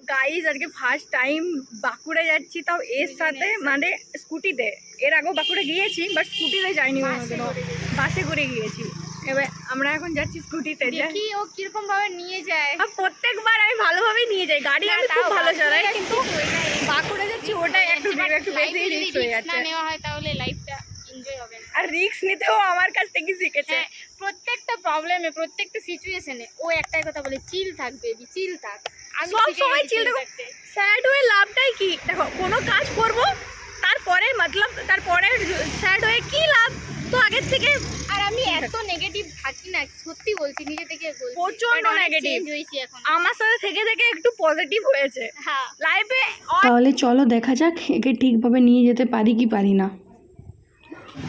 Guys আজকে first time Bankura যাচ্ছি, তাও এর সাথে মানে স্কুটিতে। এর আগেও বাঁকুড়া গিয়েছি, বাট স্কুটিতে যাইনি, বাসে করে গিয়েছি। এবার আমরা এখন যাচ্ছি স্কুটিতে। দেখি ও কিরকম ভাবে নিয়ে যায়। প্রত্যেকবার আমি ভালোভাবেই নিয়ে যাই, গাড়ি আমি খুব ভালো চালাই, কিন্তু বাঁকুড়া যাচ্ছি ওটাই একটু বেশি রিস্ক হয়ে যাচ্ছে। নেওয়া হয় তাহলে লাইফটা এনজয় হবে না। আর রিস্ক নিতেও আমার কাছ থেকে শিখেছে। প্রত্যেকটা প্রবলেমে, প্রত্যেকটা সিচুয়েশনে ও একটাই কথা বলে, চিল থাক বেবি, চিল থাক। আমি সব সময় চিল থাকতে। স্যাড হয়ে লাভটাই কি? দেখো, কোনো কাজ করব তারপরে তারপরে স্যাড হয়ে কি লাভ? তো আগের থেকে। আর আমি এত নেগেটিভ থাকি না, সত্যি বলছি, নিজে থেকে বলছি, প্রচন্ড নেগেটিভ হয়েছি এখন। আমার সাথে থেকে থেকে একটু পজিটিভ হয়েছে লাইফে। তাহলে চলো দেখা যাক একে ঠিকভাবে নিয়ে যেতে পারি কি পারি না।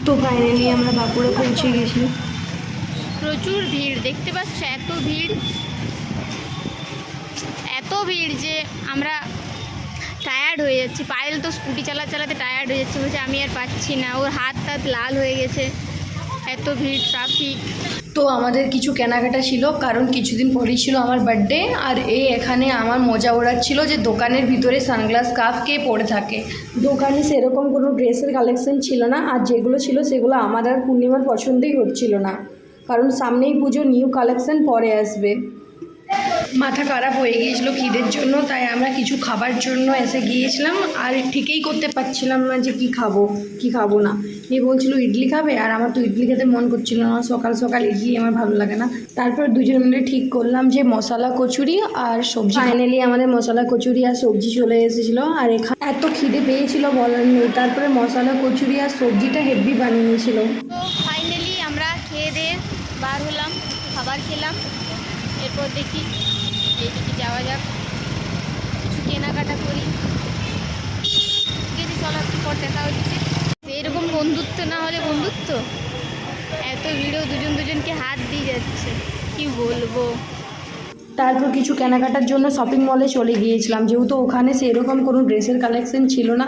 তো ফাইনালি আমরা বাঁকুড়া পৌঁছে গেছি। প্রচুর ভিড় দেখতে পাচ্ছ, এত ভিড় যে আমরা টায়ার্ড হয়ে যাচ্ছি। পায়েল তো স্কুটি চালাতে টায়ার্ড হয়ে যাচ্ছে, বলছে আমি আর পাচ্ছি না। ওর হাত লাল হয়ে গেছে, এত ভিড়, ট্রাফিক। তো আমাদের কিছু কেনাকাটা ছিল, কারণ কিছুদিন পরেই ছিল আমার বার্থডে। আর এখানে আমার মজা ওড়াচ্ছিল যে দোকানের ভিতরে সানগ্লাস স্কার্ফ কে পরে থাকে। দোকানে সেরকম কোনো ড্রেসের কালেকশন ছিল না, আর যেগুলো ছিল সেগুলো আমার আর পূর্ণিমার পছন্দই হচ্ছিল না, কারণ সামনেই পুজো, নিউ কালেকশন পরে আসবে। মাথা খারাপ হয়ে গিয়েছিল খিদের জন্য, তাই আমরা কিছু খাবার জন্য এসে গিয়েছিলাম। আর ঠিকই করতে পারছিলাম না যে কি খাবো না। এ বলছিল ইডলি খাবে, আর আমার তো ইডলি খেতে মন করছিল না, সকাল সকাল ইডলি আমার ভালো লাগে না। তারপর দুজন মিলে ঠিক করলাম যে মশলা কচুরি আর সবজি। ফাইনালি আমাদের মশলা কচুরি আর সবজি চলে এসেছিলো। আর এখানে এত খিদে পেয়েছিল বলার নেই। তারপরে মশলা কচুরি আর সবজিটা হেভি বানিয়েছিল। তো ফাইনালি আমরা খেয়ে দিয়ে বার হলাম, খাবার খেলাম। এরপর দেখি এইদিকে যাওয়া যাক, কিছু কেনাকাটা করি। ঠিক আছে, চলো একটু পর দেখা হচ্ছে। এরকম বন্ধুত্ব না হলে বন্ধুত্ব, এত ভিড়ও দুজনকে হাত দিয়ে যাচ্ছে, কি বলবো। তারপর কিছু কেনাকাটার জন্য শপিং মলে চলে গিয়েছিলাম, যেহেতু ওখানে সেরকম কোনো ড্রেসের কালেকশন ছিল না।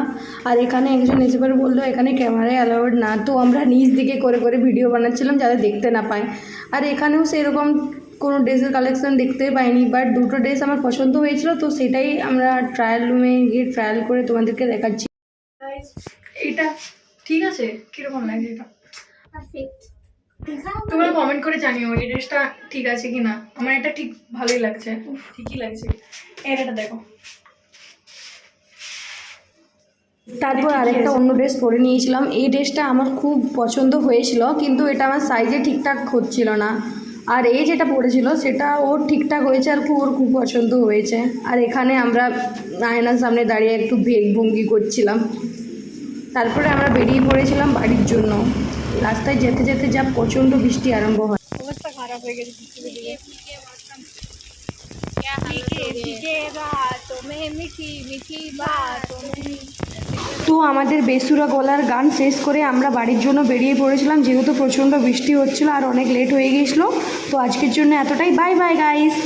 আর এখানে একজন এসে পরে বললো এখানে ক্যামেরায় অ্যালাউড না, তো আমরা নিজ দিকে করে ভিডিও বানাচ্ছিলাম যাতে দেখতে না পায়। আর এখানেও সেরকম কোনো ড্রেসের কালেকশন দেখতে পাইনি, বাট দুটো ড্রেস আমার পছন্দ হয়েছিল, তো সেটাই আমরা ট্রায়াল রুমে গিয়ে ট্রায়াল করে তোমাদেরকে দেখাচ্ছি। এটা ঠিক আছে? কিরকম লাগছে এটা? তোমরা কমেন্ট করে জানিও এই ড্রেসটা ঠিক আছে কিনা। আমার এটা ঠিক ভালোই লাগছে, ঠিকই লাগছে। এটা দেখো। তারপর আরেকটা অন্য ড্রেস পরে নিয়েছিলাম। এই ড্রেসটা আমার খুব পছন্দ হয়েছিল, কিন্তু এটা আমার সাইজে ঠিকঠাক হচ্ছিল না। আর এই যেটা পরেছিল সেটা ওর ঠিকঠাক হয়েছে, আর ওর খুব পছন্দ হয়েছে। আর এখানে আমরা আয়নার সামনে দাঁড়িয়ে একটু ভঙ্গি করছিলাম। তারপরে আমরা বেরিয়ে পড়েছিলাম বাড়ির জন্য। রাস্তায় যেতে যেতে যা প্রচণ্ড বৃষ্টি আরম্ভ হয়। অবস্থা খারাপ হয়ে গেছে। তো আমাদের বেসুরা গলার গান শেষ করে আমরা বাড়ির জন্য বেরিয়ে পড়েছিলাম, যেহেতু প্রচণ্ড বৃষ্টি হচ্ছিলো আর অনেক লেট হয়ে গিয়েছিলো। তো আজকের জন্য এতটাই। Bye bye guys.